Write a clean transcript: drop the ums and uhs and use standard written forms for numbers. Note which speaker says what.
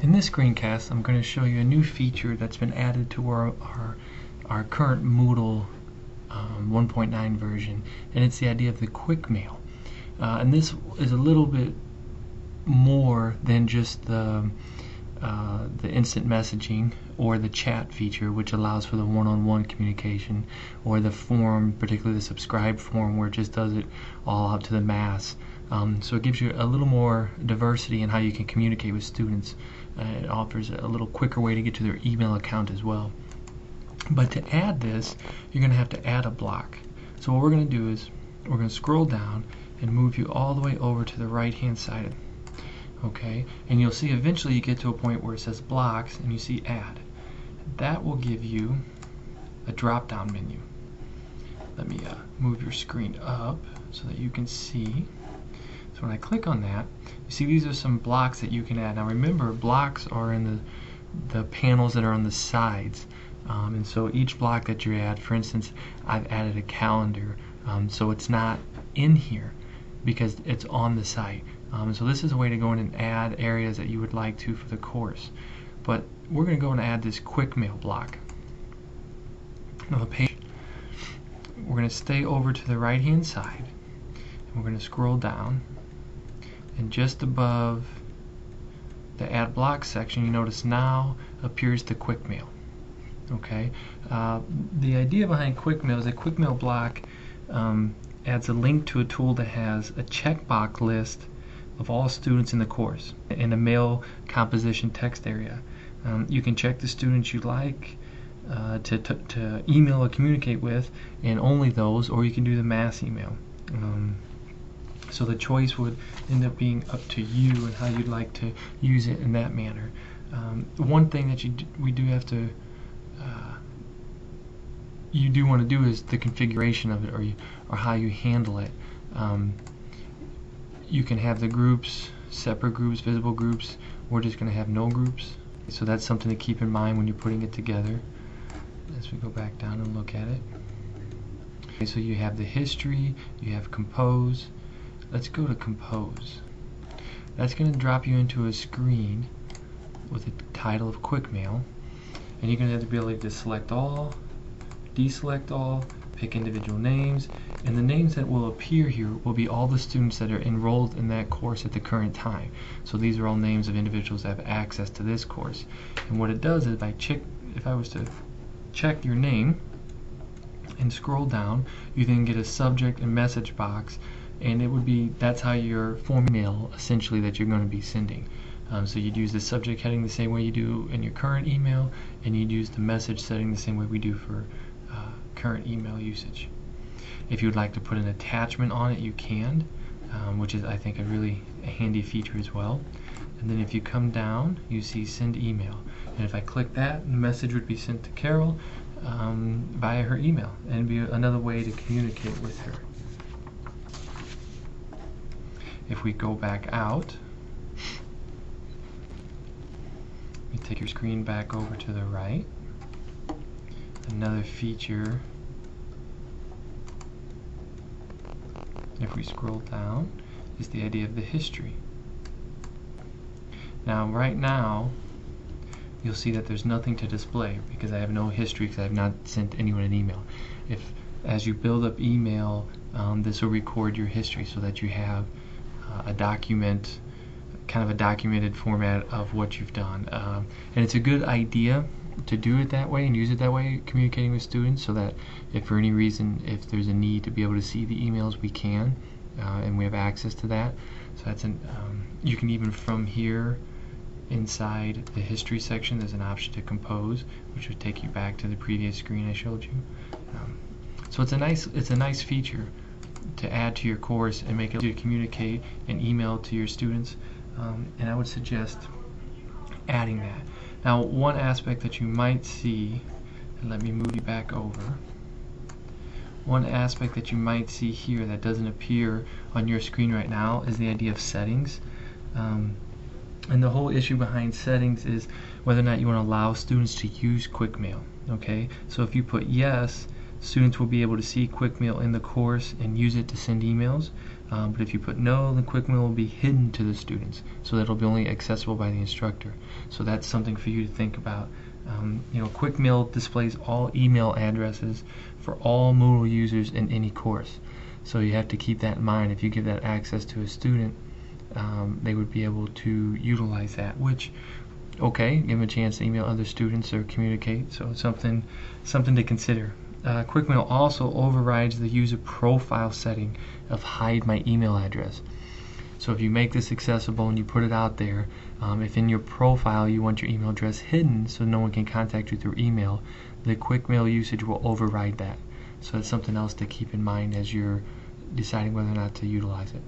Speaker 1: In this screencast, I'm going to show you a new feature that's been added to our current Moodle 1.9 version, and it's the idea of the Quickmail. And this is a little bit more than just the instant messaging or the chat feature, which allows for the one-on-one communication, or the form, particularly the subscribe form, where it just does it all out to the mass. So it gives you a little more diversity in how you can communicate with students. It offers a little quicker way to get to their email account as well. But to add this, you're going to have to add a block. So what we're going to do is we're going to scroll down and move you all the way over to the right hand side. Okay, and you'll see eventually you get to a point where it says blocks and you see add. That will give you a drop down menu. Let me move your screen up so that you can see. So when I click on that, you see these are some blocks that you can add. Now remember, blocks are in the panels that are on the sides. And so each block that you add, for instance, I've added a calendar, so it's not in here because it's on the site. So this is a way to go in and add areas that you would like to for the course. But we're going to go and add this Quickmail block. Now the page, we're going to stay over to the right hand side, and we're going to scroll down, and just above the add block section, you notice now appears the Quickmail. Okay, the idea behind Quickmail is that Quickmail Block adds a link to a tool that has a checkbox list of all students in the course in a mail composition text area. You can check the students you like to email or communicate with, and only those, or you can do the mass email. So the choice would end up being up to you and how you'd like to use it in that manner. One thing that we do have to you do want to do is the configuration of it, or how you handle it. You can have the groups, separate groups, visible groups. We're just going to have no groups. So that's something to keep in mind when you're putting it together. As we go back down and look at it. Okay, so you have the history, you have compose. Let's go to compose. That's going to drop you into a screen with the title of Quickmail, and you're going to have the ability to select all, deselect all, pick individual names, and the names that will appear here will be all the students that are enrolled in that course at the current time. So these are all names of individuals that have access to this course. And what it does is, if I was to check your name and scroll down, you then get a subject and message box, and it would be, that's how your form email essentially that you're going to be sending. So you'd use the subject heading the same way you do in your current email, and you'd use the message setting the same way we do for current email usage. If you would like to put an attachment on it, you can, which is, I think, a really handy feature as well. And then if you come down, you see send email, and if I click that, the message would be sent to Carol via her email, and it'd be another way to communicate with her. If we go back out, you take your screen back over to the right. Another feature, if we scroll down, is the idea of the history. Now right now you'll see that there's nothing to display because I have no history, because I have not sent anyone an email. As you build up email, this will record your history so that you have a document, kind of a documented format of what you've done. And it's a good idea to do it that way and use it that way, communicating with students, so that if for any reason, if there's a need to be able to see the emails, we can, and we have access to that. So that's you can even from here inside the history section, there's an option to compose, which would take you back to the previous screen I showed you. So it's a nice feature to add to your course and make it easy to communicate and email to your students, and I would suggest adding that. Now one aspect that you might see, and let me move you back over, one aspect that you might see here that doesn't appear on your screen right now is the idea of settings. And the whole issue behind settings is whether or not you want to allow students to use Quickmail. Okay, so if you put yes, students will be able to see Quickmail in the course and use it to send emails. But if you put no, then Quickmail will be hidden to the students, so that it'll be only accessible by the instructor. So that's something for you to think about. Quickmail displays all email addresses for all Moodle users in any course. So you have to keep that in mind. If you give that access to a student, they would be able to utilize that, which, okay, give them a chance to email other students or communicate, so it's something to consider. Quickmail also overrides the user profile setting of hide my email address. So if you make this accessible and you put it out there, if in your profile you want your email address hidden so no one can contact you through email, the Quickmail usage will override that. So it's something else to keep in mind as you're deciding whether or not to utilize it.